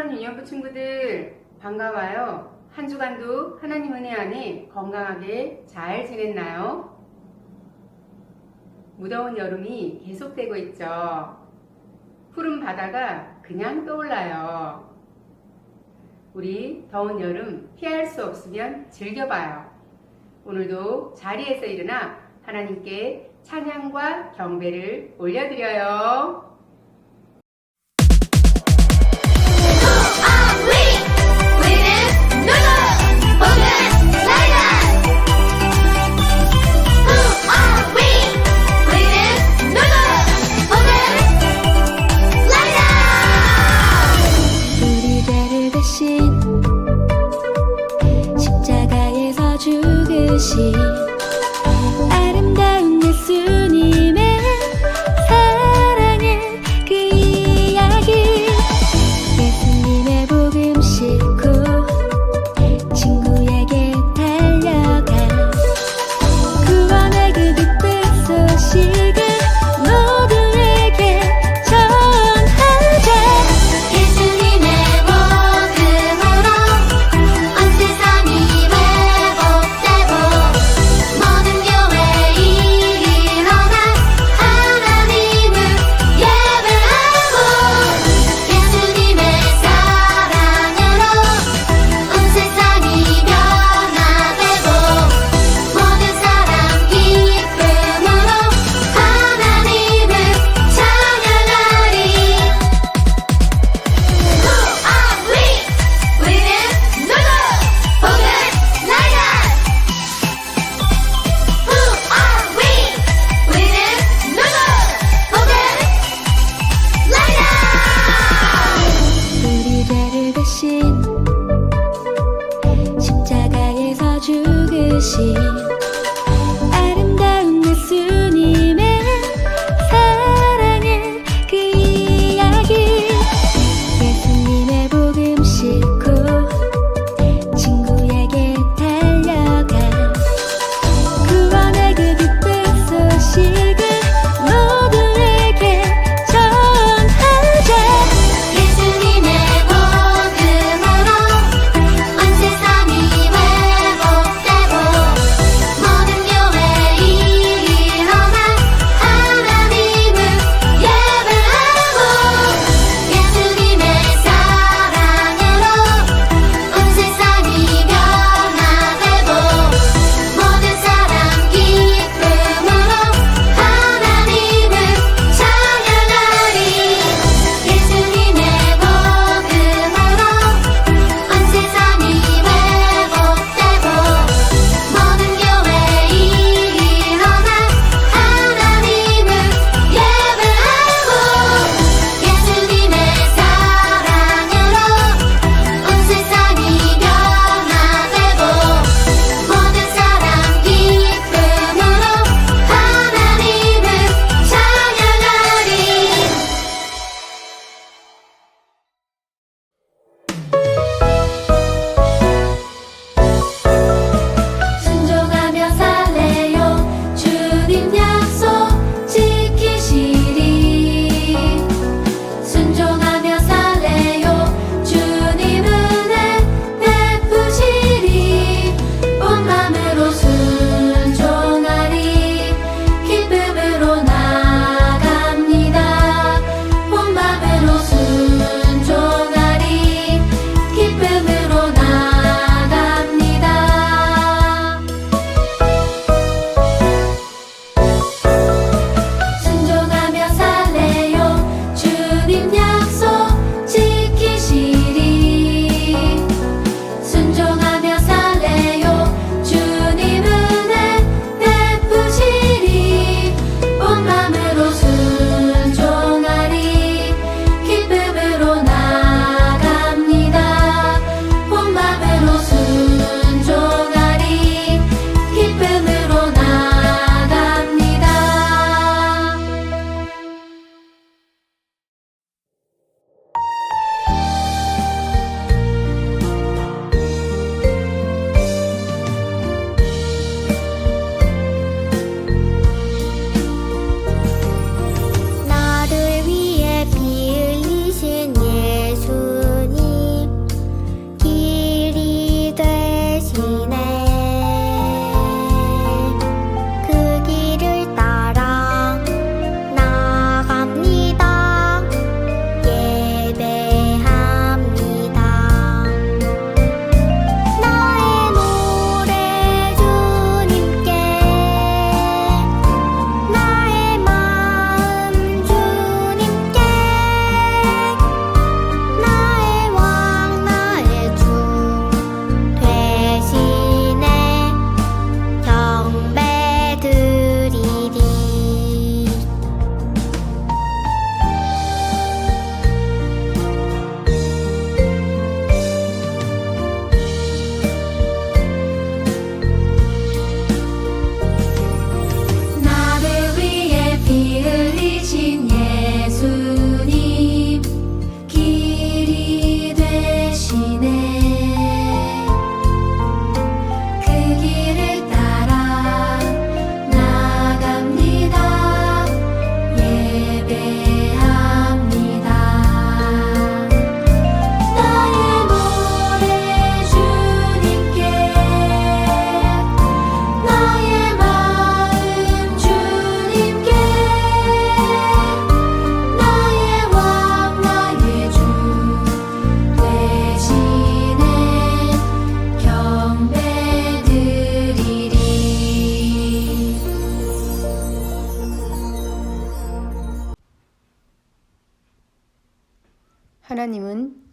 사랑하는 유년부 친구들 반가워요. 한 주간도 하나님 은혜 안에 건강하게 잘 지냈나요? 무더운 여름이 계속되고 있죠. 푸른 바다가 그냥 떠올라요. 우리 더운 여름 피할 수 없으면 즐겨봐요. 오늘도 자리에서 일어나 하나님께 찬양과 경배를 올려드려요. 십자가에서 죽으신 아름다운 예수님의 사랑에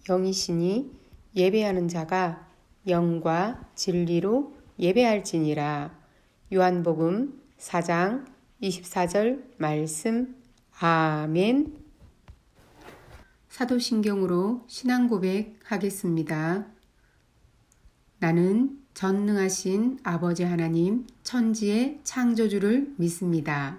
영이시니 예배하는 자가 영과 진리로 예배할지니라. 요한복음 4장 24절 말씀. 아멘. 사도신경으로 신앙 고백하겠습니다. 나는 전능하신 아버지 하나님 천지의 창조주를 믿습니다.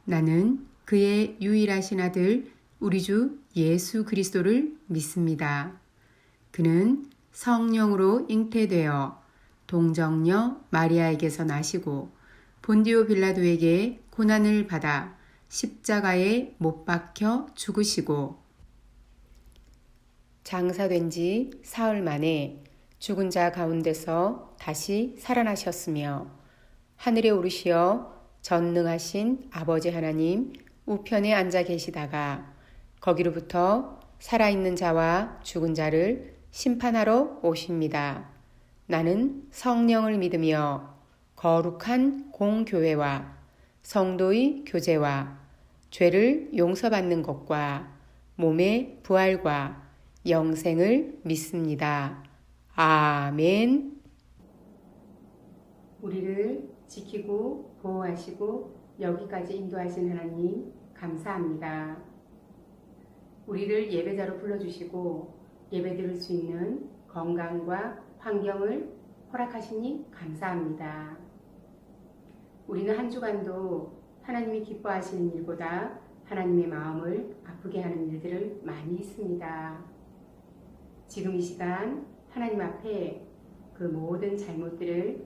나는 그의 유일하신 아들 우리 주 예수 그리스도를 믿습니다. 그는 성령으로 잉태되어 동정녀 마리아에게서 나시고 본디오 빌라도에게 고난을 받아 십자가에 못 박혀 죽으시고 장사된 지 사흘 만에 죽은 자 가운데서 다시 살아나셨으며 하늘에 오르시어 전능하신 아버지 하나님 우편에 앉아 계시다가 거기로부터 살아있는 자와 죽은 자를 심판하러 오십니다. 나는 성령을 믿으며 거룩한 공교회와 성도의 교제와 죄를 용서받는 것과 몸의 부활과 영생을 믿습니다. 아멘. 우리를 지키고 보호하시고 여기까지 인도하신 하나님 감사합니다. 우리를 예배자로 불러주시고 예배드릴 수 있는 건강과 환경을 허락하시니 감사합니다. 우리는 한 주간도 하나님이 기뻐하시는 일보다 하나님의 마음을 아프게 하는 일들을 많이 했습니다. 지금 이 시간 하나님 앞에 그 모든 잘못들을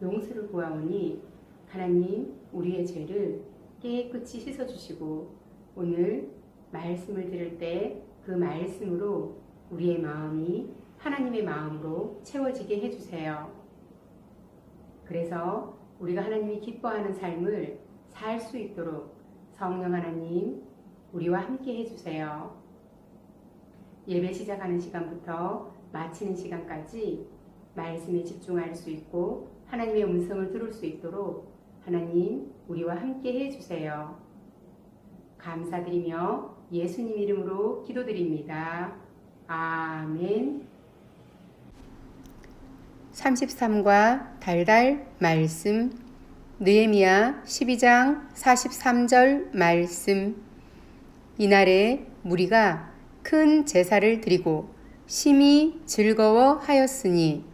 용서를 구하오니 하나님 우리의 죄를 깨끗이 씻어주시고 오늘 말씀을 들을 때 그 말씀으로 우리의 마음이 하나님의 마음으로 채워지게 해주세요. 그래서 우리가 하나님이 기뻐하는 삶을 살 수 있도록 성령 하나님 우리와 함께 해주세요. 예배 시작하는 시간부터 마치는 시간까지 말씀에 집중할 수 있고 하나님의 음성을 들을 수 있도록 하나님 우리와 함께 해주세요. 감사드리며 예수님 이름으로 기도드립니다. 아멘. 33과 달달 말씀. 느헤미야 12장 43절 말씀. 이날에 무리가 큰 제사를 드리고 심히 즐거워하였으니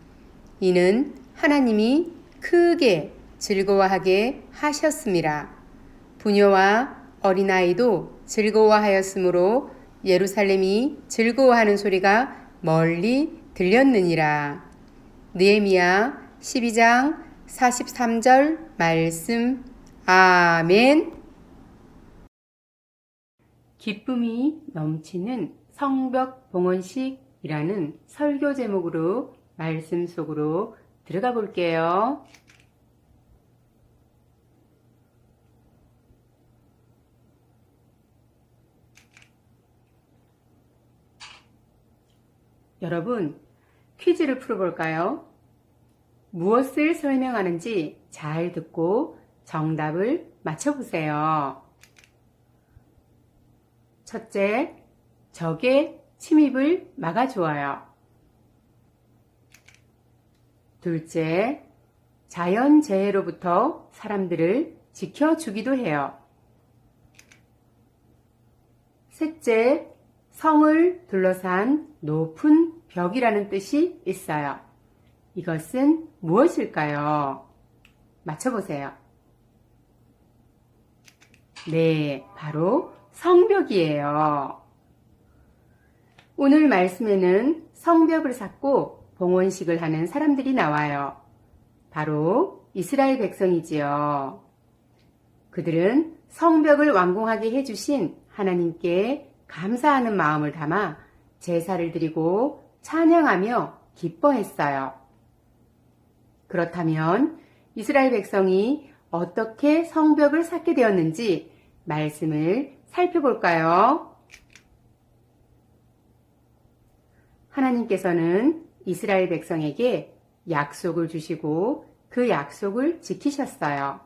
이는 하나님이 크게 즐거워하게 하셨음이라. 부녀와 어린아이도 즐거워하였으므로 예루살렘이 즐거워하는 소리가 멀리 들렸느니라. 느헤미야 12장 43절 말씀. 아멘. 기쁨이 넘치는 성벽 봉헌식이라는 설교 제목으로 말씀 속으로 들어가 볼게요. 여러분, 퀴즈를 풀어볼까요? 무엇을 설명하는지 잘 듣고 정답을 맞춰보세요. 첫째, 적의 침입을 막아주어요. 둘째, 자연재해로부터 사람들을 지켜주기도 해요. 셋째, 성을 둘러싼 높은 벽이라는 뜻이 있어요. 이것은 무엇일까요? 맞춰보세요. 네, 바로 성벽이에요. 오늘 말씀에는 성벽을 쌓고 봉헌식을 하는 사람들이 나와요. 바로 이스라엘 백성이지요. 그들은 성벽을 완공하게 해주신 하나님께 감사하는 마음을 담아 제사를 드리고 찬양하며 기뻐했어요. 그렇다면 이스라엘 백성이 어떻게 성벽을 쌓게 되었는지 말씀을 살펴볼까요? 하나님께서는 이스라엘 백성에게 약속을 주시고 그 약속을 지키셨어요.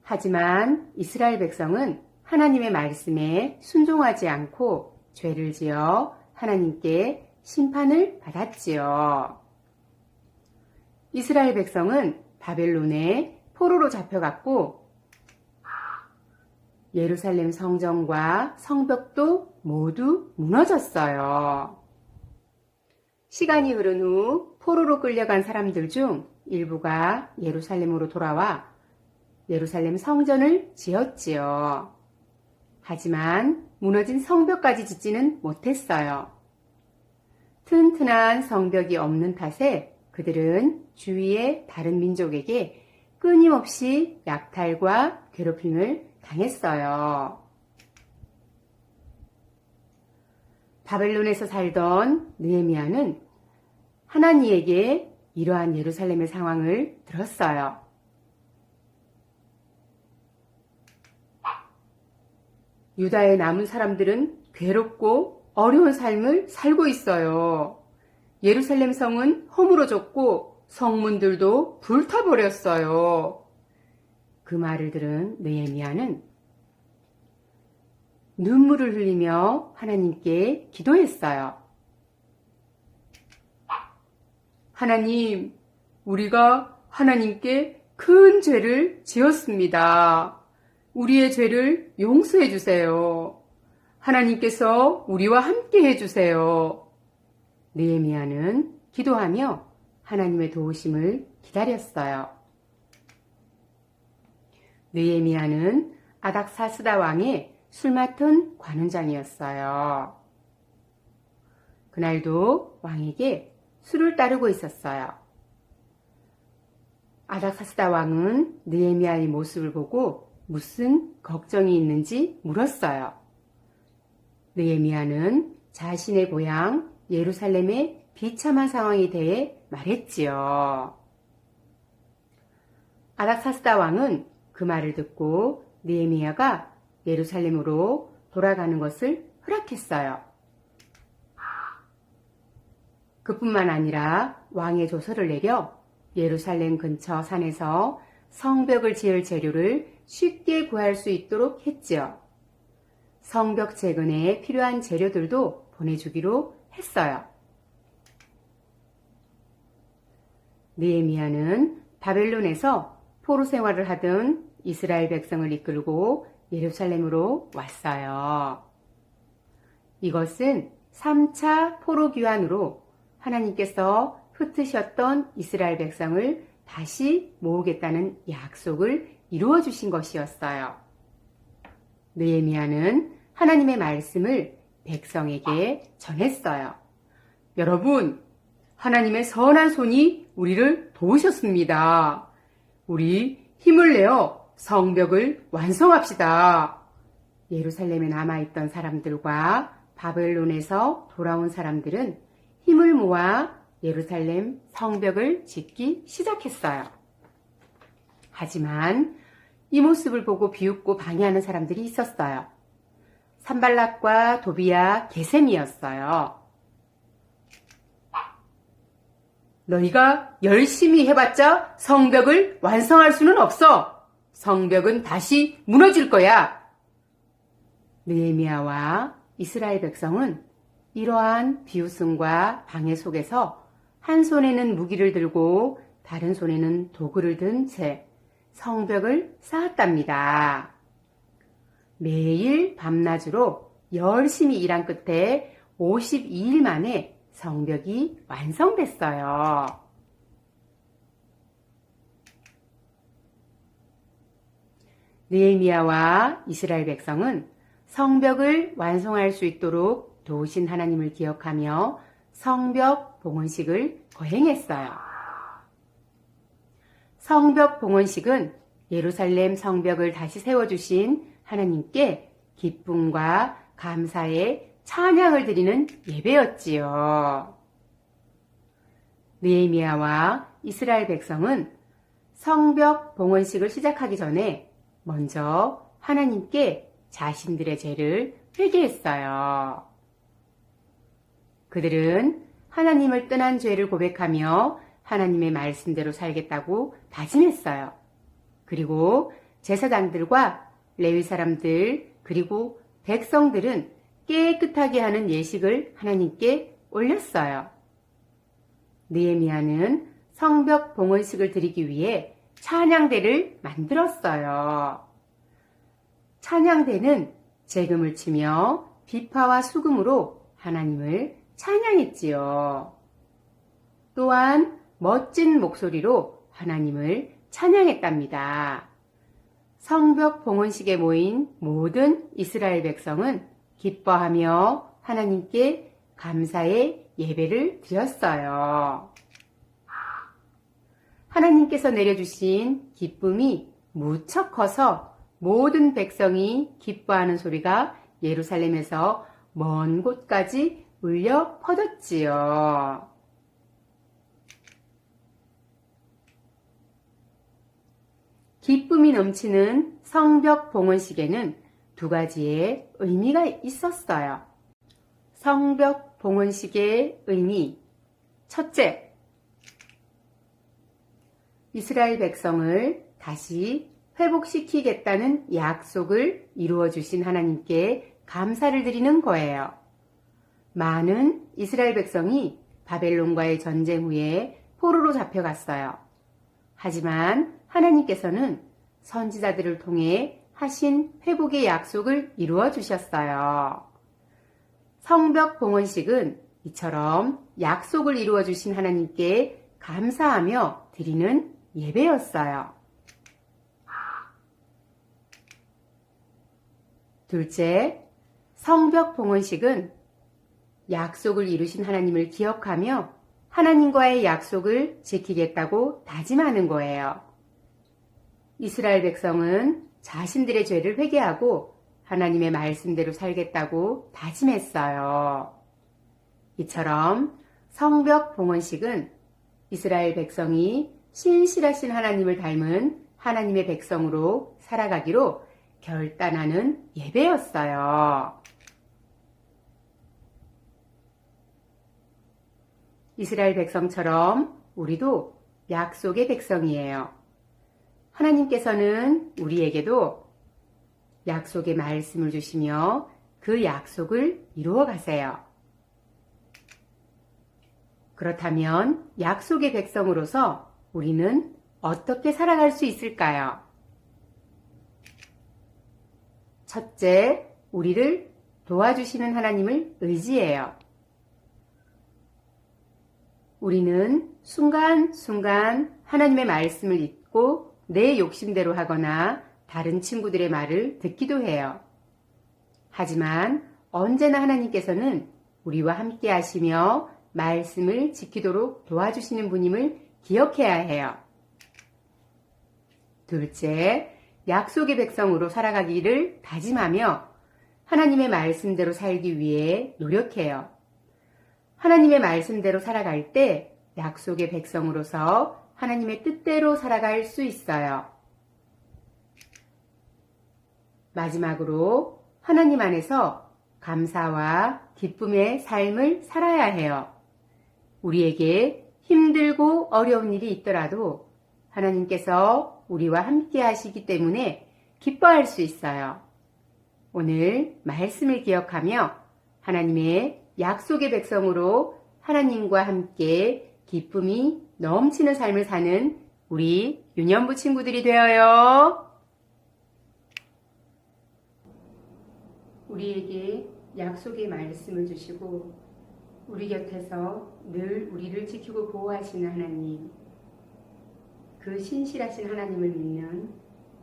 하지만 이스라엘 백성은 하나님의 말씀에 순종하지 않고 죄를 지어 하나님께 심판을 받았지요. 이스라엘 백성은 바벨론에 포로로 잡혀갔고 예루살렘 성전과 성벽도 모두 무너졌어요. 시간이 흐른 후 포로로 끌려간 사람들 중 일부가 예루살렘으로 돌아와 예루살렘 성전을 지었지요. 하지만 무너진 성벽까지 짓지는 못했어요. 튼튼한 성벽이 없는 탓에 그들은 주위의 다른 민족에게 끊임없이 약탈과 괴롭힘을 당했어요. 바벨론에서 살던 느헤미야는 하나니에게 이러한 예루살렘의 상황을 들었어요. 유다의 남은 사람들은 괴롭고 어려운 삶을 살고 있어요. 예루살렘 성은 허물어졌고 성문들도 불타버렸어요. 그 말을 들은 느헤미야는 눈물을 흘리며 하나님께 기도했어요. 하나님, 우리가 하나님께 큰 죄를 지었습니다. 우리의 죄를 용서해 주세요. 하나님께서 우리와 함께 해주세요. 느헤미야는 기도하며 하나님의 도우심을 기다렸어요. 느헤미야는 아닥사스다 왕의 술 맡은 관원장이었어요. 그날도 왕에게 술을 따르고 있었어요. 아닥사스다 왕은 느헤미야의 모습을 보고 무슨 걱정이 있는지 물었어요. 느헤미야는 자신의 고향 예루살렘의 비참한 상황에 대해 말했지요. 아닥사스다 왕은 그 말을 듣고 느헤미야가 예루살렘으로 돌아가는 것을 허락했어요. 그뿐만 아니라 왕의 조서를 내려 예루살렘 근처 산에서 성벽을 지을 재료를 쉽게 구할 수 있도록 했지요. 성벽 재건에 필요한 재료들도 보내주기로 했어요. 느헤미야는 바벨론에서 포로 생활을 하던 이스라엘 백성을 이끌고 예루살렘으로 왔어요. 이것은 3차 포로 귀환으로 하나님께서 흩으셨던 이스라엘 백성을 다시 모으겠다는 약속을 이루어 주신 것이었어요. 느헤미야는 하나님의 말씀을 백성에게 전했어요. 여러분, 하나님의 선한 손이 우리를 도우셨습니다. 우리 힘을 내어 성벽을 완성합시다. 예루살렘에 남아있던 사람들과 바벨론에서 돌아온 사람들은 힘을 모아 예루살렘 성벽을 짓기 시작했어요. 하지만 이 모습을 보고 비웃고 방해하는 사람들이 있었어요. 산발락과 도비야, 게셈이었어요. 너희가 열심히 해봤자 성벽을 완성할 수는 없어. 성벽은 다시 무너질 거야. 느헤미야와 이스라엘 백성은 이러한 비웃음과 방해 속에서 한 손에는 무기를 들고 다른 손에는 도구를 든 채 성벽을 쌓았답니다. 매일 밤낮으로 열심히 일한 끝에 52일 만에 성벽이 완성됐어요. 느헤미야와 이스라엘 백성은 성벽을 완성할 수 있도록 도우신 하나님을 기억하며 성벽 봉헌식을 거행했어요. 성벽 봉헌식은 예루살렘 성벽을 다시 세워주신 하나님께 기쁨과 감사의 찬양을 드리는 예배였지요. 느헤미야와 이스라엘 백성은 성벽 봉헌식을 시작하기 전에 먼저 하나님께 자신들의 죄를 회개했어요. 그들은 하나님을 떠난 죄를 고백하며 하나님의 말씀대로 살겠다고 다짐했어요. 그리고 제사장들과 레위 사람들 그리고 백성들은 깨끗하게 하는 예식을 하나님께 올렸어요. 느헤미야는 성벽 봉헌식을 드리기 위해 찬양대를 만들었어요. 찬양대는 재금을 치며 비파와 수금으로 하나님을 찬양했지요. 또한 멋진 목소리로 하나님을 찬양했답니다. 성벽 봉헌식에 모인 모든 이스라엘 백성은 기뻐하며 하나님께 감사의 예배를 드렸어요. 하나님께서 내려주신 기쁨이 무척 커서 모든 백성이 기뻐하는 소리가 예루살렘에서 먼 곳까지 울려 퍼졌지요. 기쁨이 넘치는 성벽 봉헌식에는 두 가지의 의미가 있었어요. 성벽 봉헌식의 의미. 첫째, 이스라엘 백성을 다시 회복시키겠다는 약속을 이루어 주신 하나님께 감사를 드리는 거예요. 많은 이스라엘 백성이 바벨론과의 전쟁 후에 포로로 잡혀갔어요. 하지만 하나님께서는 선지자들을 통해 하신 회복의 약속을 이루어 주셨어요. 성벽 봉헌식은 이처럼 약속을 이루어 주신 하나님께 감사하며 드리는 예배였어요. 둘째, 성벽 봉헌식은 약속을 이루신 하나님을 기억하며 하나님과의 약속을 지키겠다고 다짐하는 거예요. 이스라엘 백성은 자신들의 죄를 회개하고 하나님의 말씀대로 살겠다고 다짐했어요. 이처럼 성벽 봉헌식은 이스라엘 백성이 신실하신 하나님을 닮은 하나님의 백성으로 살아가기로 결단하는 예배였어요. 이스라엘 백성처럼 우리도 약속의 백성이에요. 하나님께서는 우리에게도 약속의 말씀을 주시며 그 약속을 이루어 가세요. 그렇다면 약속의 백성으로서 우리는 어떻게 살아갈 수 있을까요? 첫째, 우리를 도와주시는 하나님을 의지해요. 우리는 순간순간 하나님의 말씀을 읽고 내 욕심대로 하거나 다른 친구들의 말을 듣기도 해요. 하지만 언제나 하나님께서는 우리와 함께 하시며 말씀을 지키도록 도와주시는 분임을 기억해야 해요. 둘째, 약속의 백성으로 살아가기를 다짐하며 하나님의 말씀대로 살기 위해 노력해요. 하나님의 말씀대로 살아갈 때 약속의 백성으로서 하나님의 뜻대로 살아갈 수 있어요. 마지막으로 하나님 안에서 감사와 기쁨의 삶을 살아야 해요. 우리에게 힘들고 어려운 일이 있더라도 하나님께서 우리와 함께 하시기 때문에 기뻐할 수 있어요. 오늘 말씀을 기억하며 하나님의 약속의 백성으로 하나님과 함께 기쁨이 넘치는 삶을 사는 우리 유년부 친구들이 되어요. 우리에게 약속의 말씀을 주시고 우리 곁에서 늘 우리를 지키고 보호하시는 하나님, 그 신실하신 하나님을 믿는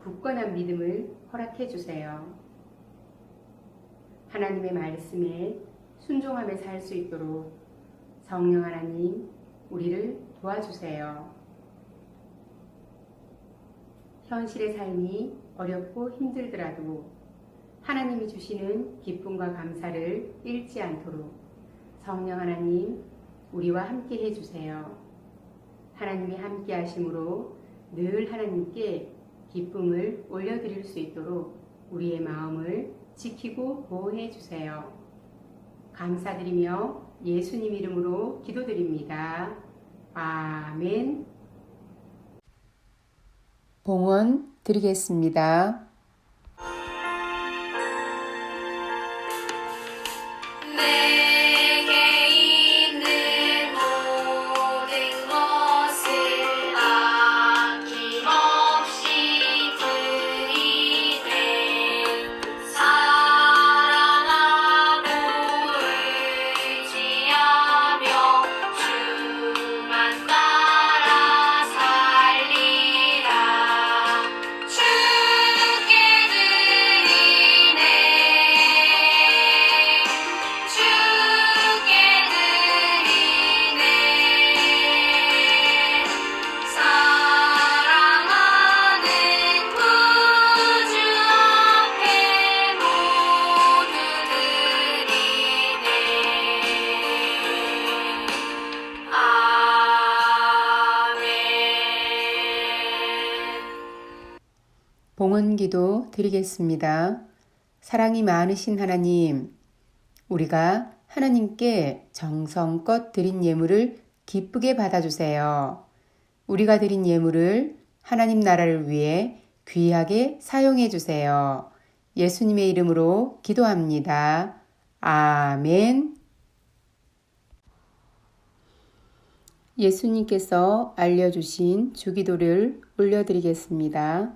굳건한 믿음을 허락해 주세요. 하나님의 말씀에 순종하며 살 수 있도록 성령 하나님, 우리를 도와주세요. 현실의 삶이 어렵고 힘들더라도 하나님이 주시는 기쁨과 감사를 잃지 않도록 성령 하나님, 우리와 함께 해주세요. 하나님이 함께 하심으로 늘 하나님께 기쁨을 올려드릴 수 있도록 우리의 마음을 지키고 보호해 주세요. 감사드리며 예수님 이름으로 기도드립니다. 아멘. 봉헌 드리겠습니다. 내게 있는 모든 것을 아낌없이 드리네. 사랑하고 의지하며 주만 따라 살리라. 주께 드리네. 주께 드리네. 사랑하는 구주 앞에 모두 드리네. 아멘. 봉헌기도 드리겠습니다. 사랑이 많으신 하나님, 우리가 하나님께 정성껏 드린 예물을 기쁘게 받아주세요. 우리가 드린 예물을 하나님 나라를 위해 귀하게 사용해 주세요. 예수님의 이름으로 기도합니다. 아멘. 예수님께서 알려주신 주기도를 올려드리겠습니다.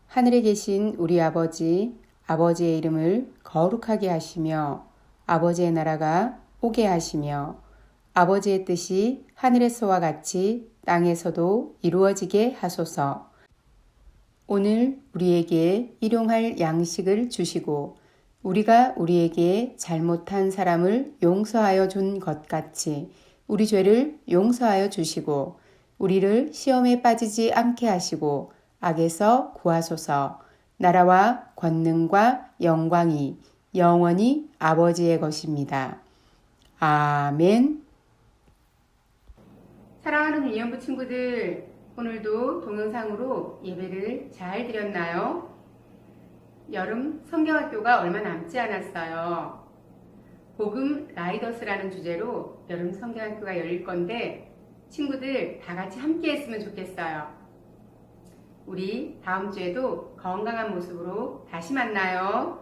하늘에 계신 우리 아버지, 아버지의 이름을 거룩하게 하시며 아버지의 나라가 오게 하시며 아버지의 뜻이 하늘에서와 같이 땅에서도 이루어지게 하소서. 오늘 우리에게 일용할 양식을 주시고 우리가 우리에게 잘못한 사람을 용서하여 준 것 같이 우리 죄를 용서하여 주시고 우리를 시험에 빠지지 않게 하시고 악에서 구하소서. 나라와 권능과 영광이 영원히 아버지의 것입니다. 아멘. 사랑하는 유년부 친구들, 오늘도 동영상으로 예배를 잘 드렸나요? 여름 성경학교가 얼마 남지 않았어요. 복음 라이더스라는 주제로 여름 성경학교가 열릴 건데 친구들 다 같이 함께 했으면 좋겠어요. 우리 다음 주에도 건강한 모습으로 다시 만나요.